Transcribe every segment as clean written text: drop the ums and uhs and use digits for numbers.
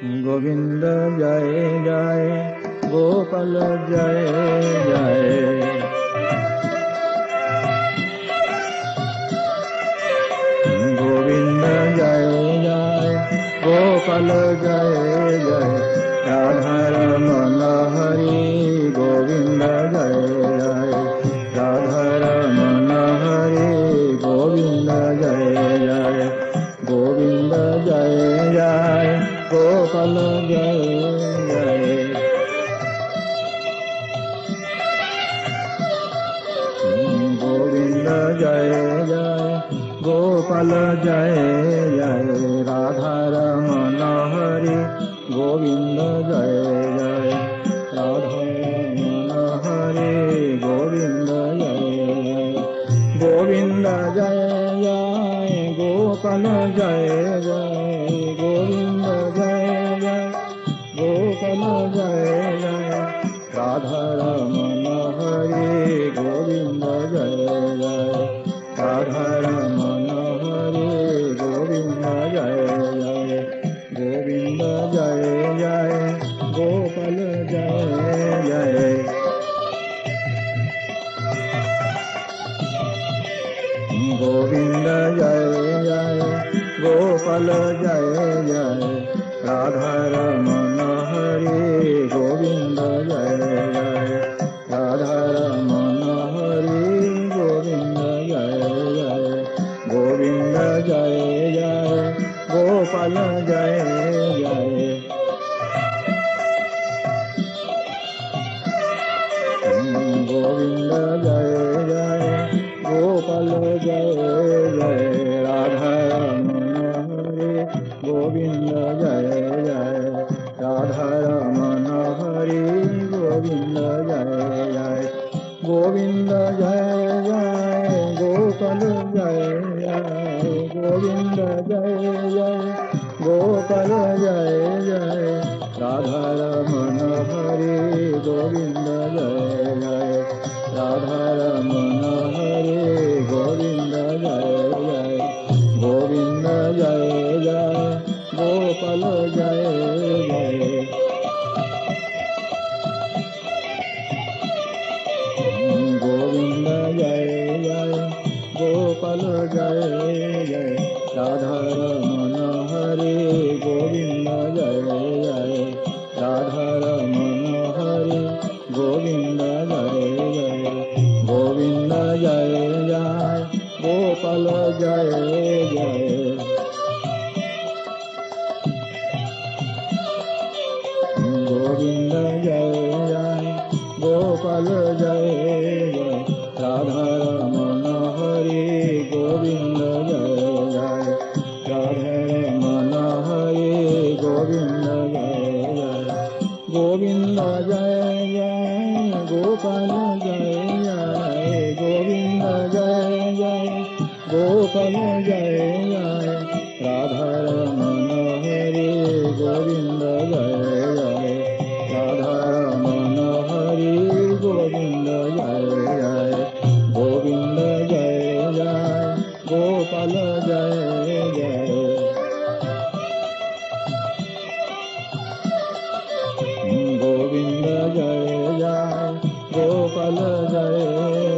Govind Jai Jai Gopal Jai Jai. Govind Jai Jai Gopal Jai Jai. Radha Raman Hari Govind Jai Jai. Radha Raman Hari Govind Jai Jai. Govind Jai Jai Gopal Jai Jai. Govind Jai Jai Gopal Jai Jai. Radha Raman Hari Govind Jai Jai. Radha Raman Hari Govind Jai Jai. Govind Jai Jai Gopal Jai Jai. Govind Jai Jai Gopal Jai Jai. Radha Raman Hari Govind Jai Jai. Radha Raman Hari Govind Jai Jai. Govind Jai Jai Gopal Jai Jai. Govind Jai Jai Gopal Jai Jai. Radha Raman Hari Govind Jai Jai. Radha Raman Hari Govind Jai Jai. Govind Jai Jai Gopal Jai Jai. Govind Jai Jai Gopal Jai Jai. Radha Raman Hari Govind Jai Jai. Radha Raman Hari Govind Jai Jai. Govind Jai Jai Gopal Jai Jai. Govind Jai Jai Gopal Jai Jai. Radha Raman Hari Govind Jai Jai. Radha Raman Hari Govind Jai Jai. Govind Jai Jai Gopal Jai Jai. Govind Jai Jai Gopal Jai Jai. Radha Raman Hari Govind Jai Jai. Radha Raman Hari Govind Jai Jai. Govind Jai Jai Gopal Jai Jai. Govind Jai Jai Gopal Jai Jai. Radha Raman Hari Govind Jai Jai. Radha Raman Hari Govind Jai Jai. Govind Jai Jai Gopal Jai Jai. Govind Jai Jai Gopal Jai Jai. Radha Raman Hari Govind Jai Jai. Radha Raman Hari Govind Jai Jai. Govind Jai Jai Gopal Jai Jai. Govind Jai Jai Gopal Jai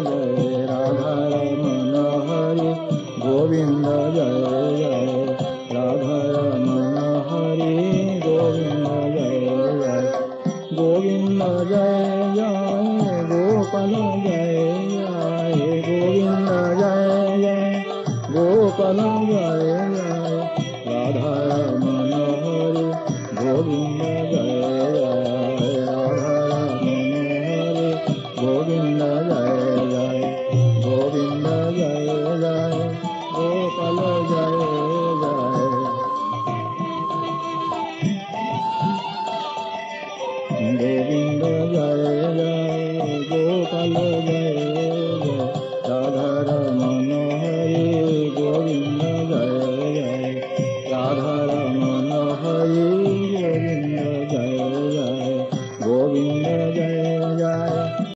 Jai. Radha Raman Hari Govind Jai Jai. Radha Raman Hari Govind Jai Jai. Govind Jai Jai Gopal Jai Jai. Govind Jai Jai Gopal Jai Jai. Radha Raman Hari Govind